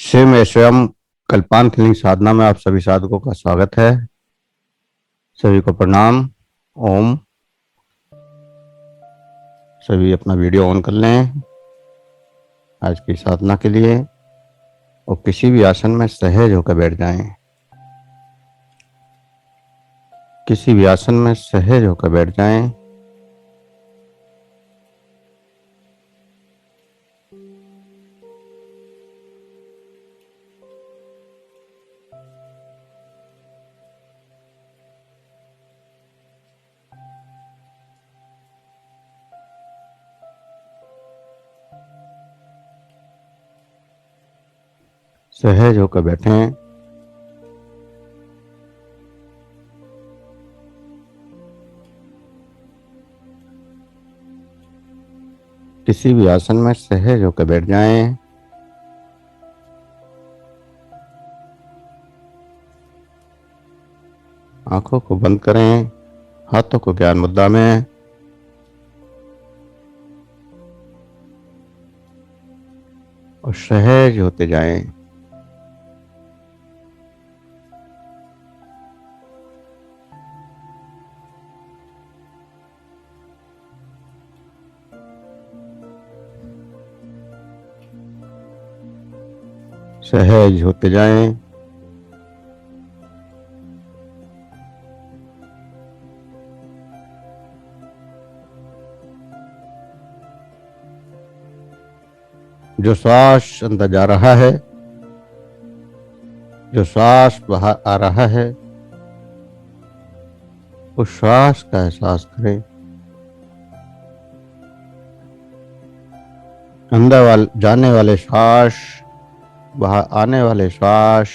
शिव में स्वयं कल्पांत हिलिंग साधना में आप सभी साधकों का स्वागत है। सभी को प्रणाम। ओम। सभी अपना वीडियो ऑन कर लें आज की साधना के लिए और किसी भी आसन में सहज होकर बैठ जाएं। किसी भी आसन में सहज होकर बैठ जाएं। सहज होकर बैठें। किसी भी आसन में सहज होकर बैठ जाएं। आंखों को बंद करें। हाथों को ज्ञान मुद्रा में और सहज होते जाएं। सहज होते जाएं। जो श्वास अंदर जा रहा है, जो श्वास बाहर आ रहा है, उस श्वास का एहसास करें। अंदर जाने वाले श्वास, बाहर आने वाले श्वास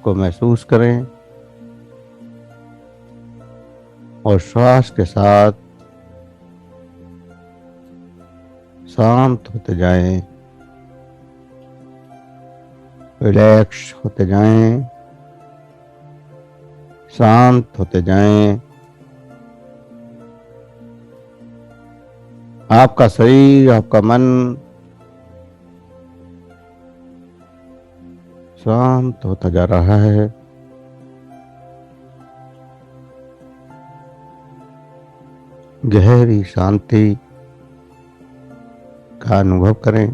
को महसूस करें और श्वास के साथ शांत होते जाएं, रिलैक्स होते जाएं, शांत होते जाएं। आपका शरीर, आपका मन शांत होता जा रहा है। गहरी शांति का अनुभव करें।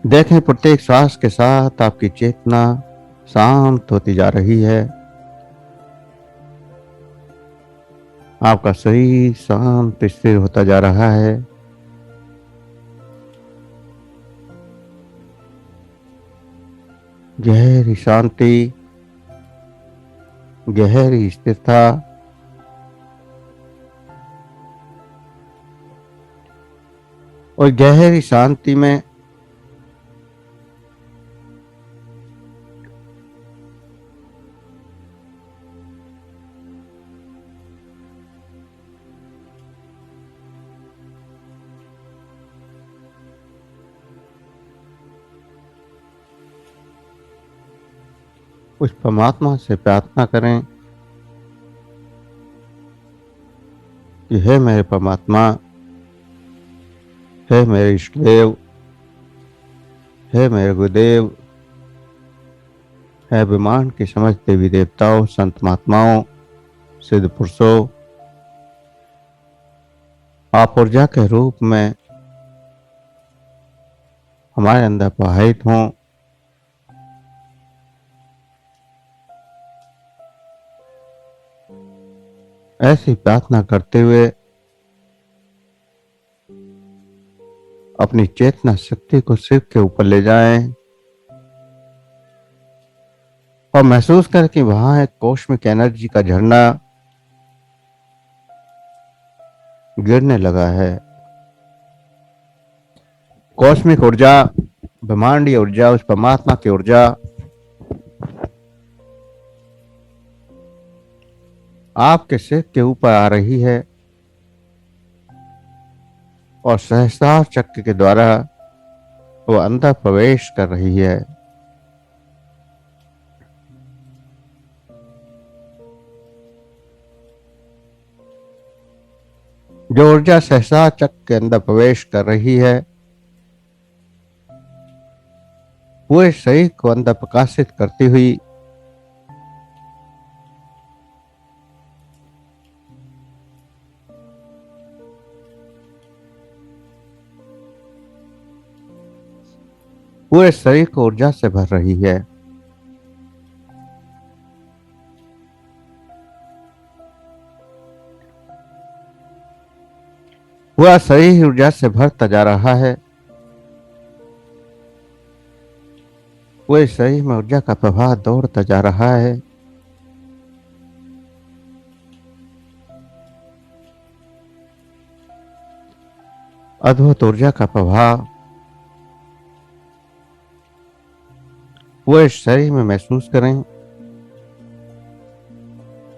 देखें प्रत्येक श्वास के साथ आपकी चेतना शांत होती जा रही है। आपका शरीर शांत स्थिर होता जा रहा है। गहरी शांति, गहरी स्थिरता और गहरी शांति में उस परमात्मा से प्रार्थना करें कि हे मेरे परमात्मा, हे मेरे इष्टदेव, हे मेरे गुरुदेव, हे ब्रह्मांड के समस्त देवी देवताओं, संत महात्माओं, सिद्ध पुरुषों, आप ऊर्जा के रूप में हमारे अंदर प्रवाहित हों। ऐसी प्रार्थना करते हुए अपनी चेतना शक्ति को सिर के ऊपर ले जाएं और महसूस करें कि वहां एक कॉस्मिक एनर्जी का झरना गिरने लगा है। कॉस्मिक ऊर्जा, ब्रह्मांडीय ऊर्जा, उस परमात्मा की ऊर्जा आपके सिर के ऊपर आ रही है और सहस्त्रार चक्र के द्वारा वो अंदर प्रवेश कर रही है। जो ऊर्जा सहसा चक्र के अंदर प्रवेश कर रही है, पूरे शरीर को अंदर प्रकाशित करती हुई पूरे शरीर को ऊर्जा से भर रही है। पूरा शरीर ऊर्जा से भरता जा रहा है। पूरे शरीर में ऊर्जा का प्रवाह दौड़ता जा रहा है। अद्भुत ऊर्जा का प्रभाव पूरे शरीर में महसूस करें।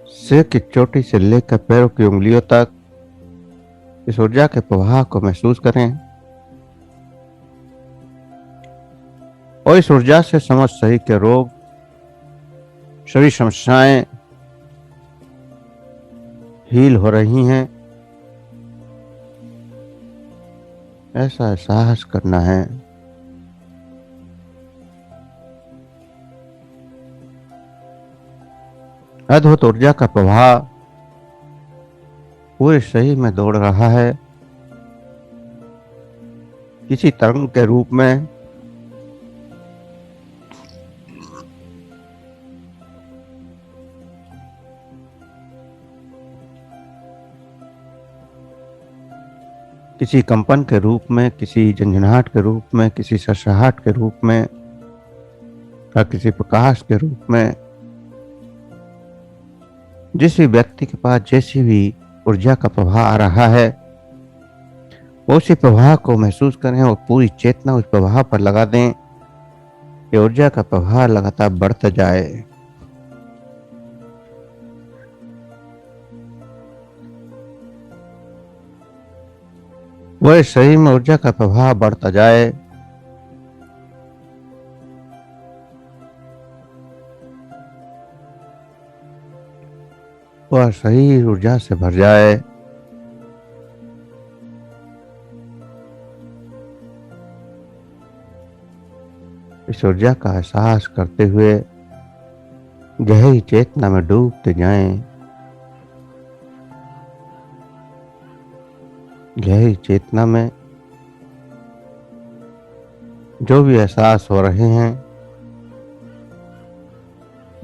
सिर की चोटी से लेकर पैरों की उंगलियों तक इस ऊर्जा के प्रवाह को महसूस करें और इस ऊर्जा से समस्त शरीर के रोग, शरीर समस्याएं हील हो रही हैं, ऐसा एहसास करना है। अद्भुत ऊर्जा का प्रवाह पूरे शरीर में दौड़ रहा है, किसी तरंग के रूप में। किसी कंपन के रूप में, किसी झंझनाहट के रूप में, किसी सरसराहट के रूप में या किसी प्रकाश के रूप में। जिस भी व्यक्ति के पास जैसी भी ऊर्जा का प्रवाह आ रहा है, उसी प्रवाह को महसूस करें और पूरी चेतना उस प्रवाह पर लगा दें। ये ऊर्जा का प्रवाह लगातार बढ़ता जाए। वह शरीर में ऊर्जा का प्रवाह बढ़ता जाए। वह शरीर ऊर्जा से भर जाए। इस ऊर्जा का एहसास करते हुए गहरी चेतना में डूबते जाएं। गहरी चेतना में जो भी एहसास हो रहे हैं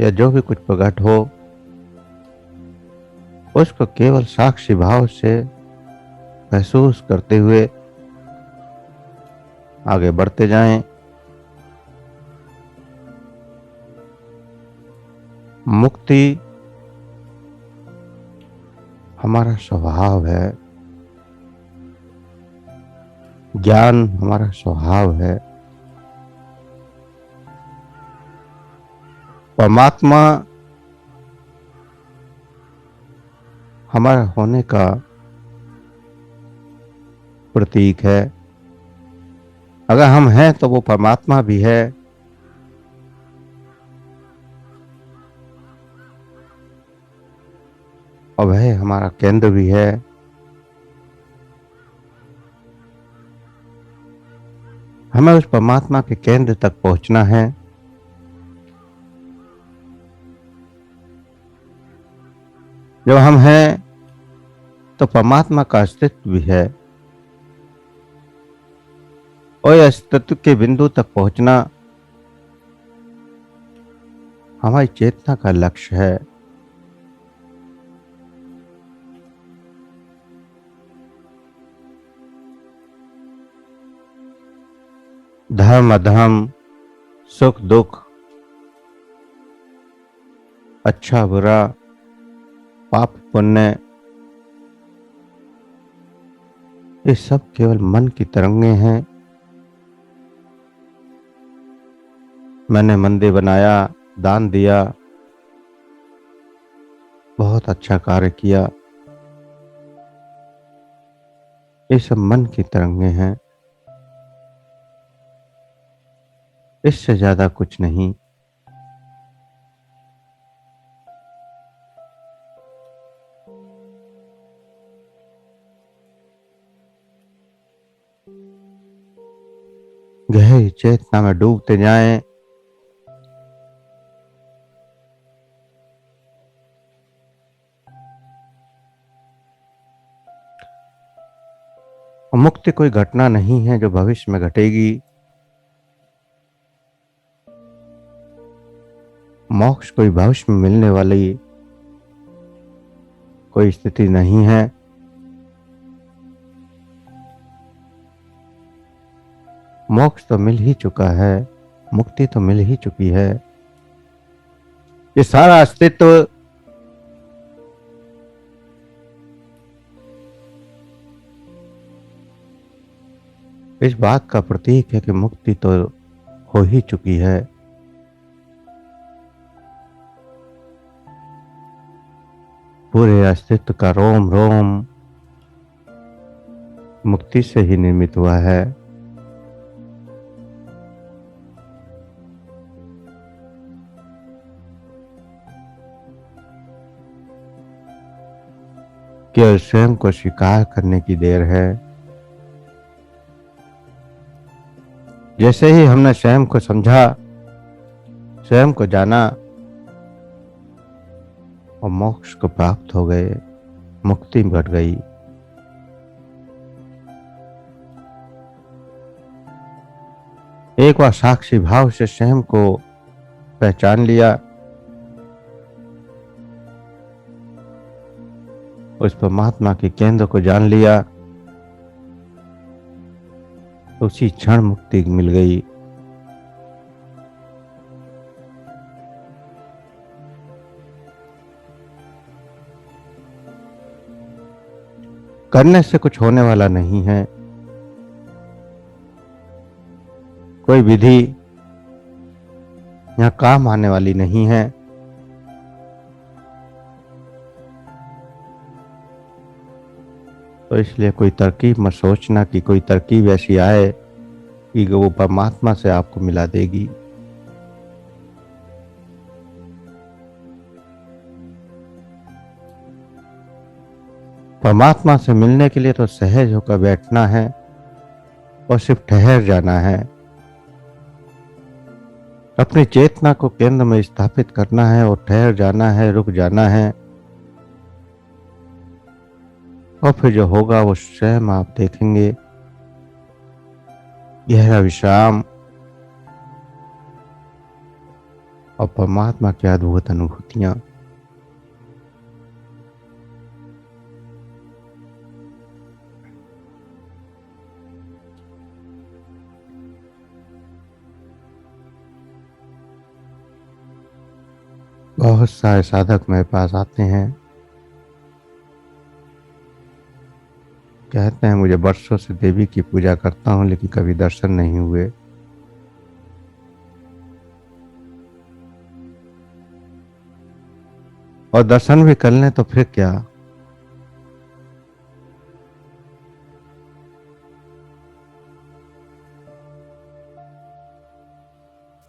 या जो भी कुछ प्रकट हो, उसको केवल साक्षी भाव से महसूस करते हुए आगे बढ़ते जाएं। मुक्ति हमारा स्वभाव है, ज्ञान हमारा स्वभाव है। परमात्मा हमारा होने का प्रतीक है। अगर हम हैं तो वो परमात्मा भी है। और वह हमारा केंद्र भी है। हमें उस परमात्मा के केंद्र तक पहुंचना है। जब हम हैं तो परमात्मा का अस्तित्व भी है और इस अस्तित्व के बिंदु तक पहुंचना हमारी चेतना का लक्ष्य है। धर्म अधर्म, सुख दुख, अच्छा बुरा, पाप पुण्य, ये सब केवल मन की तरंगे हैं। मैंने मंदिर बनाया, दान दिया, बहुत अच्छा कार्य किया, ये सब मन की तरंगे हैं। इससे ज्यादा कुछ नहीं। गहरी चेतना में डूबते जाएं। मुक्ति कोई घटना नहीं है जो भविष्य में घटेगी। मोक्ष कोई भविष्य में मिलने वाली कोई स्थिति नहीं है। मोक्ष तो मिल ही चुका है, मुक्ति तो मिल ही चुकी है। ये सारा अस्तित्व इस बात का प्रतीक है कि मुक्ति तो हो ही चुकी है। पूरे अस्तित्व का रोम रोम मुक्ति से ही निर्मित हुआ है। केवल स्वयं को स्वीकार करने की देर है। जैसे ही हमने स्वयं को समझा, स्वयं को जाना और मोक्ष को प्राप्त हो गए, मुक्ति घट गई। एक बार साक्षी भाव से स्वयं को पहचान लिया, उस परमात्मा के केंद्र को जान लिया, तो उसी क्षण मुक्ति मिल गई। करने से कुछ होने वाला नहीं है। कोई विधि यहां काम आने वाली नहीं है। तो इसलिए कोई तरकीब मत सोचना कि कोई तरकीब ऐसी आए कि वो परमात्मा से आपको मिला देगी। परमात्मा से मिलने के लिए तो सहज होकर बैठना है और सिर्फ ठहर जाना है। अपनी चेतना को केंद्र में स्थापित करना है और ठहर जाना है, रुक जाना है। और फिर जो होगा वो स्वयं आप देखेंगे। गहरा विश्राम और परमात्मा की अद्भुत अनुभूतियां। बहुत सारे साधक मेरे पास आते हैं, कहते हैं मुझे वर्षों से देवी की पूजा करता हूं लेकिन कभी दर्शन नहीं हुए। और दर्शन भी कर लें तो फिर क्या।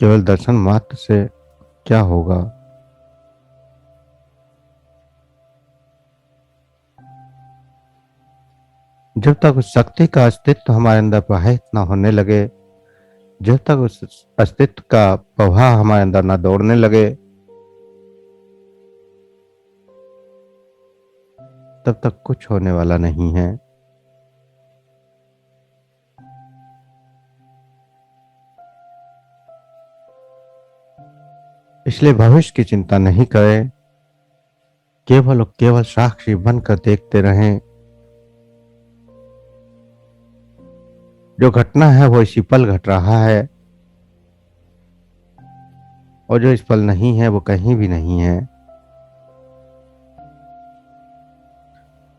केवल दर्शन मात्र से क्या होगा। जब तक उस शक्ति का अस्तित्व हमारे अंदर प्रवाहित ना होने लगे, जब तक उस अस्तित्व का प्रवाह हमारे अंदर ना दौड़ने लगे, तब तक कुछ होने वाला नहीं है। इसलिए भविष्य की चिंता नहीं करें, केवल और केवल साक्षी बनकर देखते रहें। जो घटना है वो इसी पल घट रहा है और जो इस पल नहीं है वो कहीं भी नहीं है।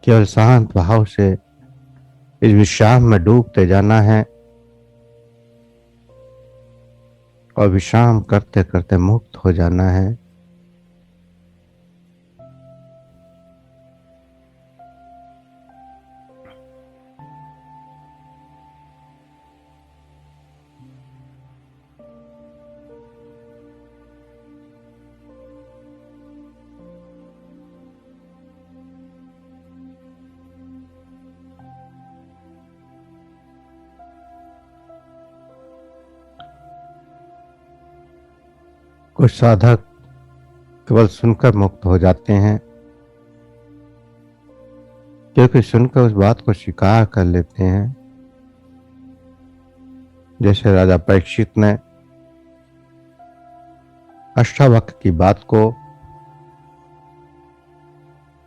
केवल शांत भाव से इस विश्राम में डूबते जाना है और विश्राम करते करते मुक्त हो जाना है। कुछ साधक केवल सुनकर मुक्त हो जाते हैं, क्योंकि सुनकर उस बात को स्वीकार कर लेते हैं। जैसे राजा परीक्षित ने अष्टावक्र की बात को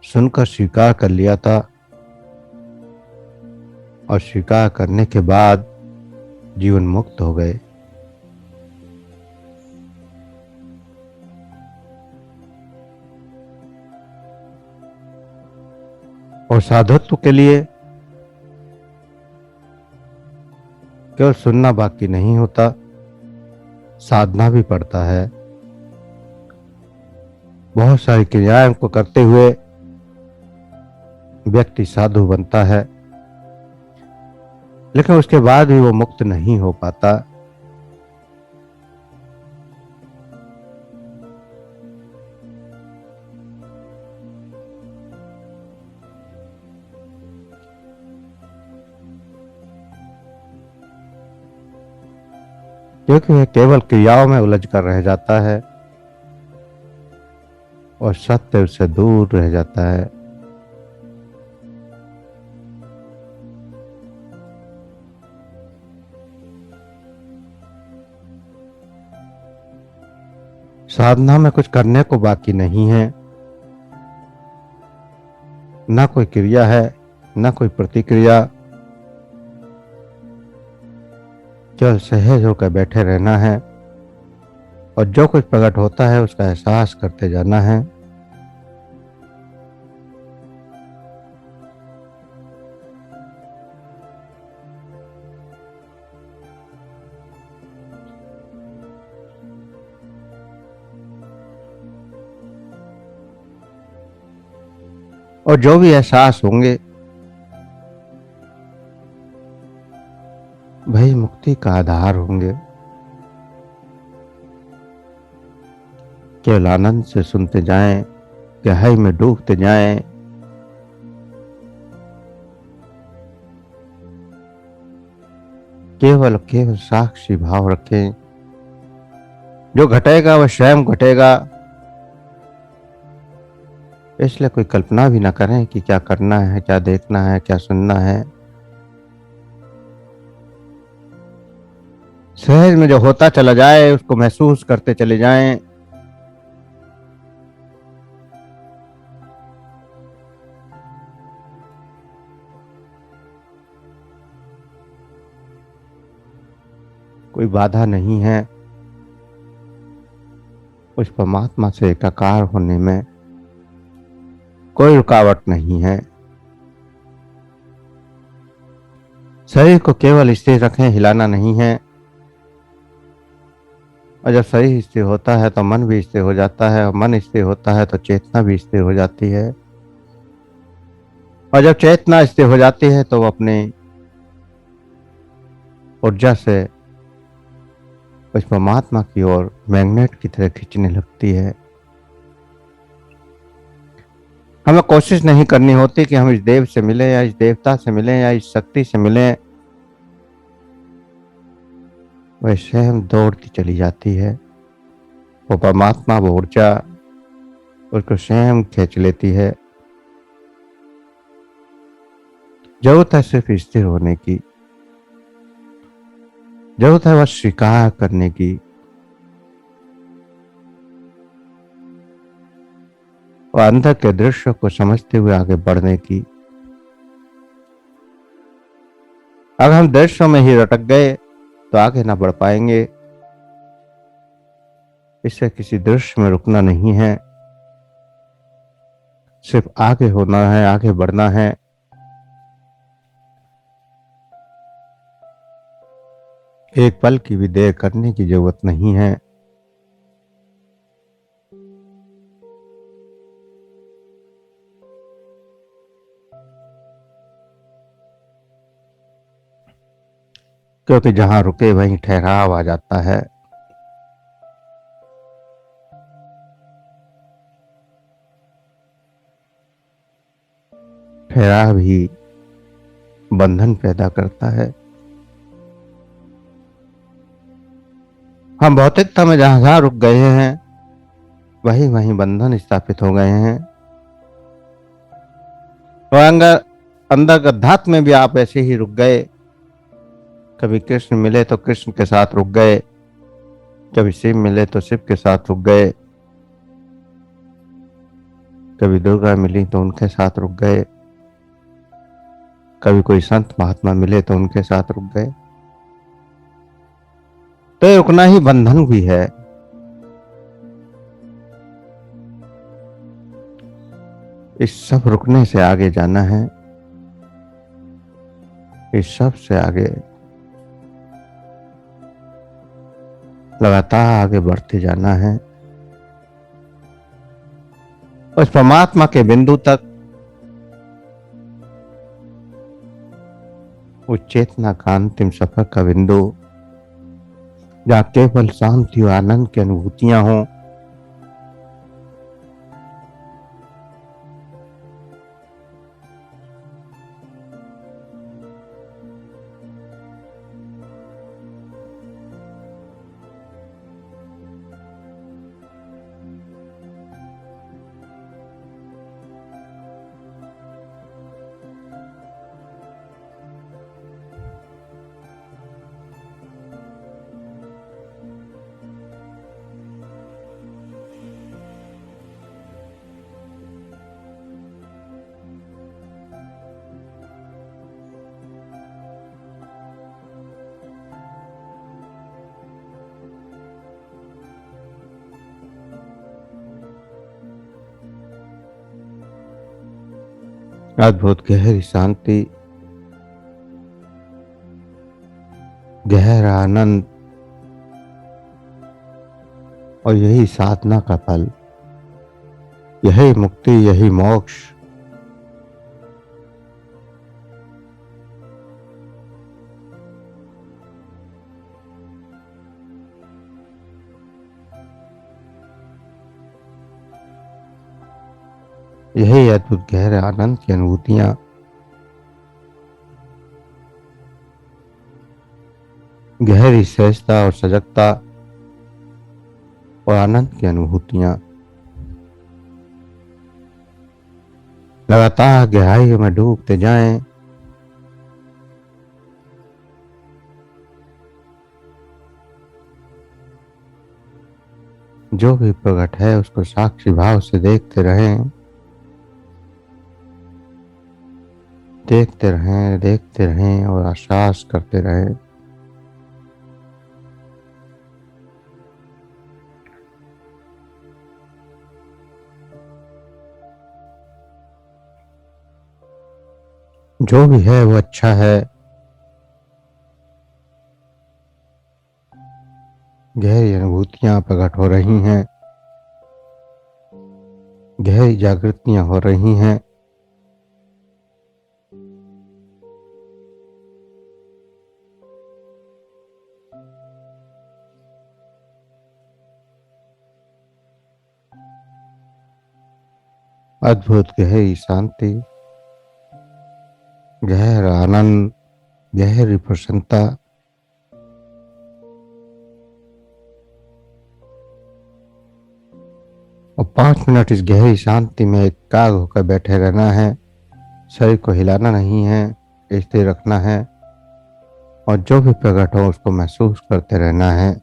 सुनकर स्वीकार कर लिया था, और स्वीकार करने के बाद जीवन मुक्त हो गए। और साधुत्व के लिए केवल सुनना बाकी नहीं होता, साधना भी पड़ता है। बहुत सारी क्रियाएं को करते हुए व्यक्ति साधु बनता है, लेकिन उसके बाद भी वो मुक्त नहीं हो पाता। क्योंकि वह केवल क्रियाओं में उलझ कर रह जाता है और सत्य उससे दूर रह जाता है। साधना में कुछ करने को बाकी नहीं है, ना कोई क्रिया है, ना कोई प्रतिक्रिया। केवल सहज होकर बैठे रहना है और जो कुछ प्रकट होता है उसका एहसास करते जाना है। और जो भी एहसास होंगे वही मुक्ति का आधार होंगे। केवल आनंद से सुनते जाएं, गहराई में डूबते जाएं। केवल केवल साक्षी भाव रखें। जो घटेगा वह स्वयं घटेगा, इसलिए कोई कल्पना भी ना करें कि क्या करना है, क्या देखना है, क्या सुनना है। सहज में जो होता चला जाए उसको महसूस करते चले जाएं। कोई बाधा नहीं है उस परमात्मा से एकाकार होने में, कोई रुकावट नहीं है। शरीर को केवल स्थिर रखें, हिलाना नहीं है। और जब शरीर स्थिर होता है तो मन भी स्थिर हो जाता है, और मन स्थिर होता है तो चेतना भी स्थिर हो जाती है। और जब चेतना स्थिर हो जाती है तो वो अपने ऊर्जा से उस परमात्मा की ओर मैग्नेट की तरह खींचने लगती है। हमें कोशिश नहीं करनी होती कि हम इस देव से मिले या इस देवता से मिले या इस शक्ति से मिले, वैसे हम दौड़ती चली जाती है। वो परमात्मा, वो ऊर्जा उसको स्वयं खींच लेती है। जरूरत है सिर्फ स्थिर होने की, जरूरत है बस स्वीकार करने की। और अंदर के दृश्य को समझते हुए आगे बढ़ने की। अगर हम दृश्यों में ही रटक गए तो आगे ना बढ़ पाएंगे। इससे किसी दृश्य में रुकना नहीं है, सिर्फ आगे होना है, आगे बढ़ना है। एक पल की भी देर करने की जरूरत नहीं है। क्योंकि जहां रुके वहीं ठहराव आ जाता है। ठहराव ही बंधन पैदा करता है। हम भौतिकता में जहां जहां रुक गए हैं वहीं वहीं बंधन स्थापित हो गए हैं। और अंदर अंदर अध्यात्म में भी आप ऐसे ही रुक गए। कभी कृष्ण मिले तो कृष्ण के साथ रुक गए, कभी शिव मिले तो शिव के साथ रुक गए, कभी दुर्गा मिली तो उनके साथ रुक गए, कभी कोई संत महात्मा मिले तो उनके साथ रुक गए। तो ये रुकना ही बंधन भी है। इस सब रुकने से आगे जाना है, इस सब से आगे लगातार आगे बढ़ते जाना है, उस परमात्मा के बिंदु तक, उस चेतना का अंतिम सफर का बिंदु जहां केवल शांति और आनंद की अनुभूतियां हों। अद्भुत गहरी शांति, गहरा आनंद, और यही साधना का फल, यही मुक्ति, यही मोक्ष। यही अद्भुत गहरे आनंद की अनुभूतियां, गहरी सहजता और सजगता और आनंद की अनुभूतियां लगातार गहराई में डूबते जाएं। जो भी प्रकट है उसको साक्षी भाव से देखते रहें, देखते रहें, देखते रहें और आश्वास करते रहें। जो भी है वो अच्छा है। गहरी अनुभूतियां प्रकट हो रही हैं, गहरी जागृतियां हो रही हैं। अद्भुत गहरी शांति, गहरा आनंद, गहरी प्रसन्नता। और 5 मिनट इस गहरी शांति में एकाग्र होकर बैठे रहना है। शरीर को हिलाना नहीं है, स्थिर रखना है और जो भी प्रकट हो उसको महसूस करते रहना है।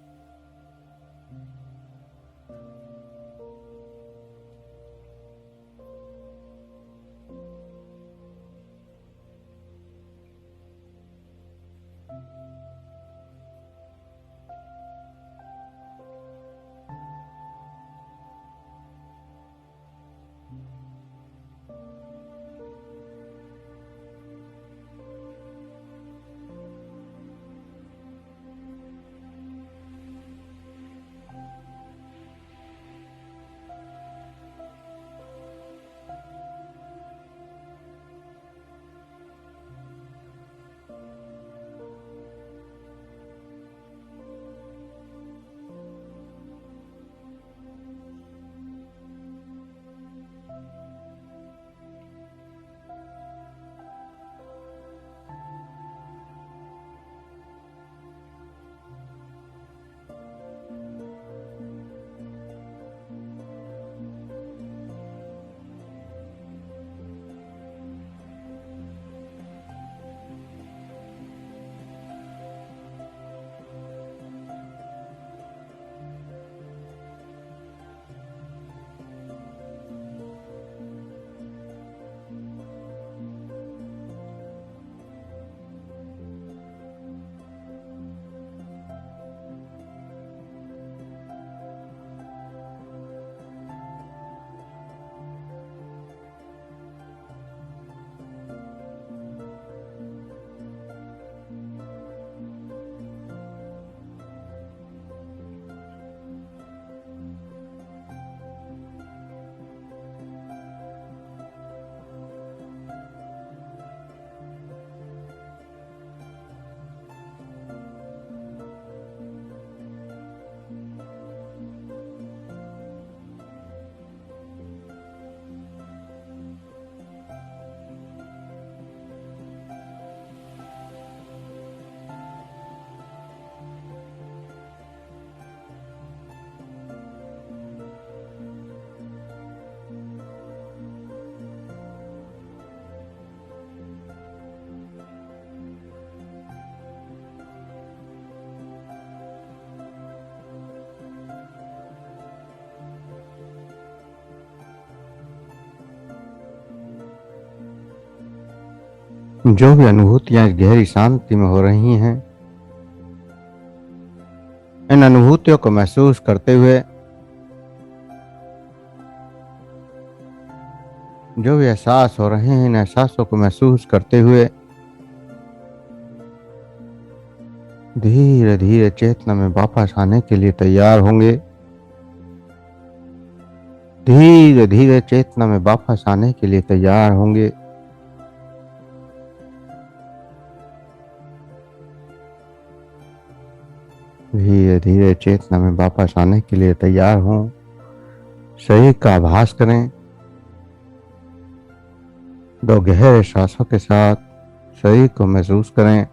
जो भी अनुभूतियां इस गहरी शांति में हो रही हैं, इन अनुभूतियों को महसूस करते हुए, जो भी एहसास हो रहे हैं, इन एहसासों को महसूस करते हुए धीरे धीरे चेतना में वापस आने के लिए तैयार होंगे। धीरे धीरे चेतना में वापस आने के लिए तैयार होंगे। धीरे धीरे चेतना में वापस आने के लिए तैयार हों। शरीर का आभास करें। दो गहरे सांसों के साथ शरीर को महसूस करें।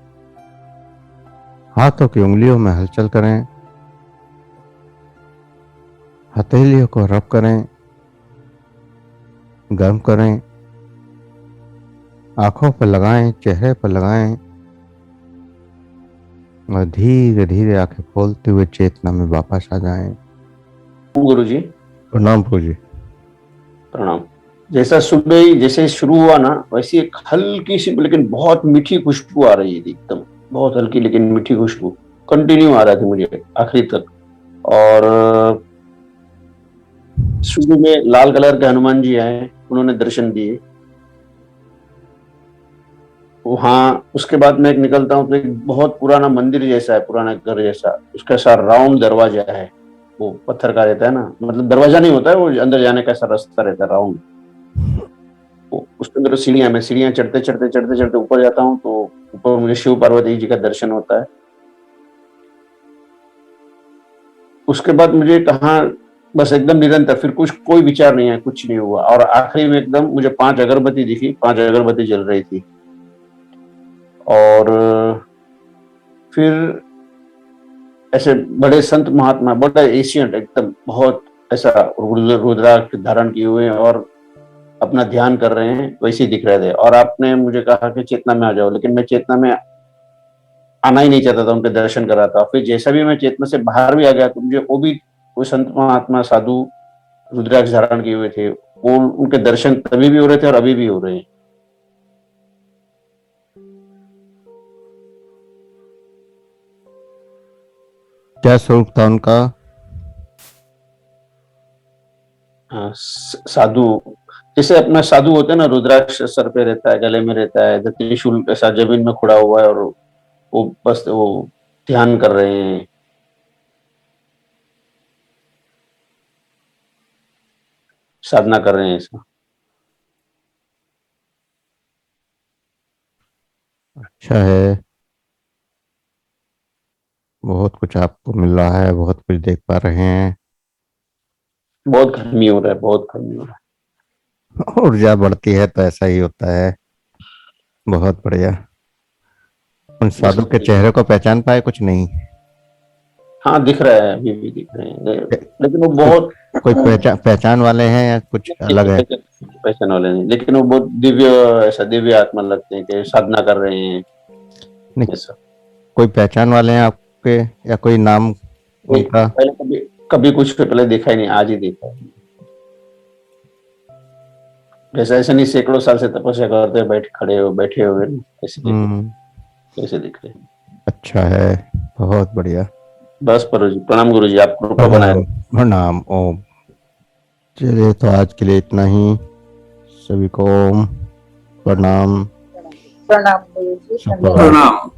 हाथों की उंगलियों में हलचल करें। हथेलियों को रब करें, गर्म करें। आंखों पर लगाएं, चेहरे पर लगाएं और धीरे धीरे आंखें खोलते हुए चेतना में वापस आ जाएं। गुरु जी प्रणाम प्रभु जी। प्रणाम। जैसा सुबह ही जैसे शुरू हुआ ना, वैसे एक हल्की सी लेकिन बहुत मीठी खुशबू आ रही थी, एकदम बहुत हल्की लेकिन मीठी खुशबू कंटिन्यू आ रहा थी मुझे आखिरी तक। और शुरू में लाल कलर के हनुमान जी आए, उन्होंने दर्शन दिए। वहाँ उसके बाद मैं निकलता हूँ तो एक बहुत पुराना मंदिर जैसा है, पुराना घर जैसा, उसका सा राउंड दरवाजा है, वो पत्थर का रहता है ना, मतलब दरवाजा नहीं होता है, वो अंदर जाने का ऐसा रास्ता रहता है राउंड। उसके अंदर सीढ़ियां, मैं सीढ़ियां चढ़ते चढ़ते चढ़ते चढ़ते ऊपर जाता हूँ तो ऊपर मुझे शिव पार्वती जी का दर्शन होता है। उसके बाद मुझे कहाँ बस एकदम निरंतर, फिर कुछ कोई विचार नहीं है, कुछ नहीं हुआ। और आखिरी में एकदम मुझे 5 अगरबत्ती दिखी, 5 अगरबत्ती जल रही थी। और फिर ऐसे बड़े संत महात्मा, बड़ा एशियंट एकदम, बहुत ऐसा रुद्राक्ष धारण किए हुए और अपना ध्यान कर रहे हैं, वैसे ही दिख रहे थे। और आपने मुझे कहा कि चेतना में आ जाओ, लेकिन मैं चेतना में आना ही नहीं चाहता था, उनके दर्शन कर रहा था। फिर जैसा भी मैं चेतना से बाहर भी आ गया तो मुझे वो भी, वो संत महात्मा साधु रुद्राक्ष धारण किए हुए थे, वो उनके दर्शन तभी भी हो रहे थे और अभी भी हो रहे हैं। क्या स्वरूप था उनका? साधु, जैसे अपना साधु होते हैं ना, रुद्राक्ष सर पे रहता है, गले में रहता है, त्रिशूल ऐसा जमीन में खुड़ा हुआ है और वो बस वो ध्यान कर रहे हैं, साधना कर रहे हैं ऐसा। अच्छा है, बहुत कुछ आपको मिल रहा है, बहुत कुछ देख पा रहे हैं। बहुत गर्मी हो रहा है, बहुत गर्मी हो रहा है। ऊर्जा बढ़ती है तो ऐसा ही होता है। बहुत बढ़िया। उन बस साधु के चेहरे को पहचान पाए? कुछ नहीं? हाँ, दिख रहा है, अभी भी दिख रहे हैं, लेकिन वो कोई बहुत कोई पहचान वाले हैं या कुछ अलग है? पहचान वाले नहीं, लेकिन वो बहुत दिव्य, ऐसा दिव्य आत्मा लगते हैं कि साधना कर रहे हैं नहीं, ऐसा। कोई पहचान वाले हैं आपके या कोई नाम नहीं, उनका? पहले कभी कभी कुछ पहले देखा ही नहीं, आज ही देखा है। जैसा ऐसा नहीं, सैकड़ों साल से तपस्या करते हुए बैठे हुए ऐसे कैसे दिख रहे हैं। अच्छा है, बहुत बढ़िया। बस प्रणाम गुरु जी, आप कृपा बनाए प्रणाम रखें। प्रणाम ओम। चलिए, तो आज के लिए इतना ही। सभी को ओम प्रणाम। प्रणाम गुरु जी। सुप्रभात।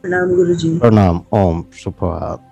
प्रणाम गुरु जी। प्रणाम ओम सुप्रभात।